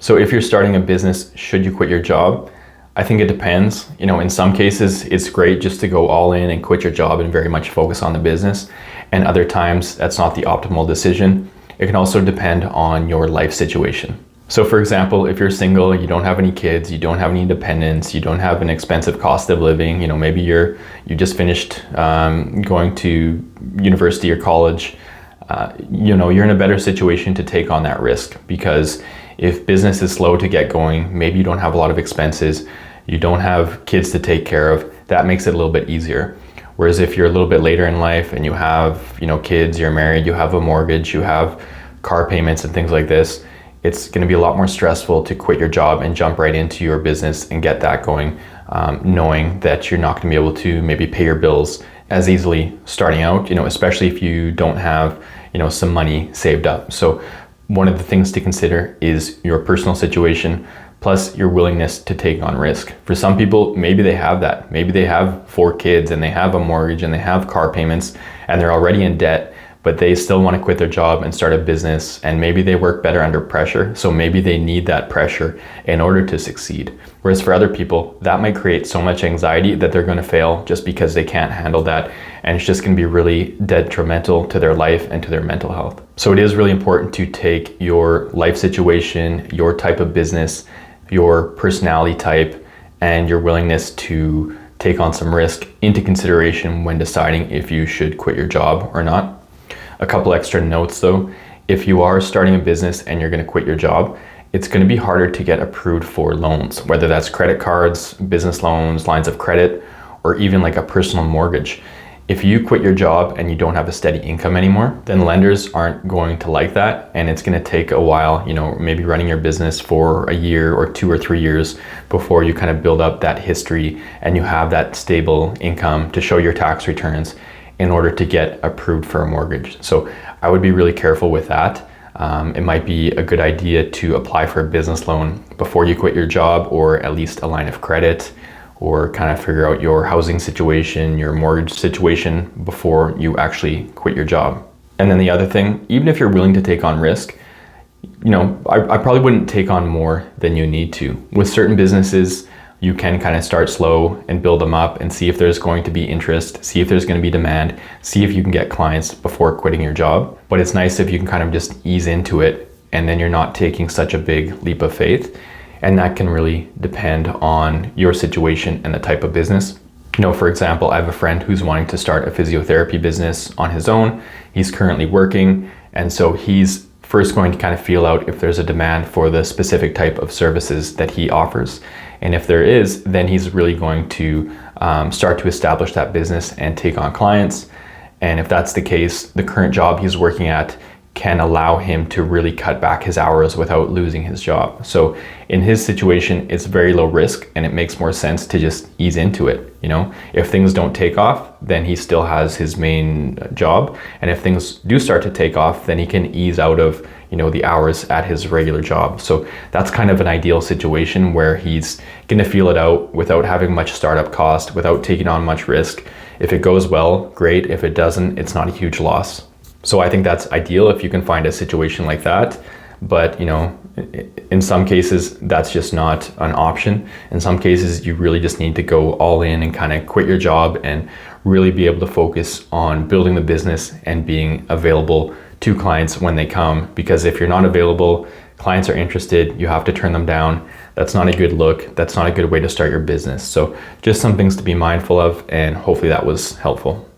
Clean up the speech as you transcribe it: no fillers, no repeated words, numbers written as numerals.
So if you're starting a business, should you quit your job? I think it depends. In some cases, it's great just to go all in and quit your job and very much focus on the business. And other times, that's not the optimal decision. It can also depend on your life situation. So for example, if you're single, you don't have any kids, you don't have any dependents, you don't have an expensive cost of living, maybe you just finished going to university or college, you're in a better situation to take on that risk, because if business is slow to get going, maybe you don't have a lot of expenses, you don't have kids to take care of, that makes it a little bit easier. Whereas if you're a little bit later in life and you have, kids, you're married, you have a mortgage, you have car payments and things like this, it's going to be a lot more stressful to quit your job and jump right into your business and get that going, knowing that you're not going to be able to maybe pay your bills as easily starting out, especially if you don't have, some money saved up. So one of the things to consider is your personal situation, plus your willingness to take on risk. For some people, maybe they have that. Maybe they have 4 kids and they have a mortgage and they have car payments and they're already in debt, but they still want to quit their job and start a business, and maybe they work better under pressure, so maybe they need that pressure in order to succeed. Whereas for other people, that might create so much anxiety that they're going to fail just because they can't handle that, and it's just going to be really detrimental to their life and to their mental health. So it is really important to take your life situation, your type of business, your personality type, and your willingness to take on some risk into consideration when deciding if you should quit your job or not. A couple extra notes though, if you are starting a business and you're going to quit your job, it's going to be harder to get approved for loans, whether that's credit cards, business loans, lines of credit, or even like a personal mortgage. If you quit your job and you don't have a steady income anymore, then lenders aren't going to like that, and it's going to take a while, maybe running your business for a year or 2 or 3 years before you kind of build up that history and you have that stable income to show your tax returns in order to get approved for a mortgage. So I would be really careful with that. It might be a good idea to apply for a business loan before you quit your job, or at least a line of credit, or kind of figure out your housing situation, your mortgage situation before you actually quit your job. And then the other thing, even if you're willing to take on risk, I probably wouldn't take on more than you need to. With certain businesses, you can kind of start slow and build them up and see if there's going to be interest, see if there's going to be demand, see if you can get clients before quitting your job. But it's nice if you can kind of just ease into it, and then you're not taking such a big leap of faith. And that can really depend on your situation and the type of business. For example, I have a friend who's wanting to start a physiotherapy business on his own. He's currently working, and so he's first going to kind of feel out if there's a demand for the specific type of services that he offers. And if there is, then he's really going to start to establish that business and take on clients. And if that's the case, the current job he's working at can allow him to really cut back his hours without losing his job. So in his situation, it's very low risk, and it makes more sense to just ease into it. If things don't take off, then he still has his main job. And if things do start to take off, then he can ease out of the hours at his regular job. So that's kind of an ideal situation where he's gonna feel it out without having much startup cost, without taking on much risk. If it goes well, great. If it doesn't, it's not a huge loss. So I think that's ideal if you can find a situation like that. But in some cases, that's just not an option. In some cases, you really just need to go all in and kind of quit your job and really be able to focus on building the business and being available to clients when they come. Because if you're not available, clients are interested, you have to turn them down. That's not a good look. That's not a good way to start your business. So just some things to be mindful of, and hopefully that was helpful.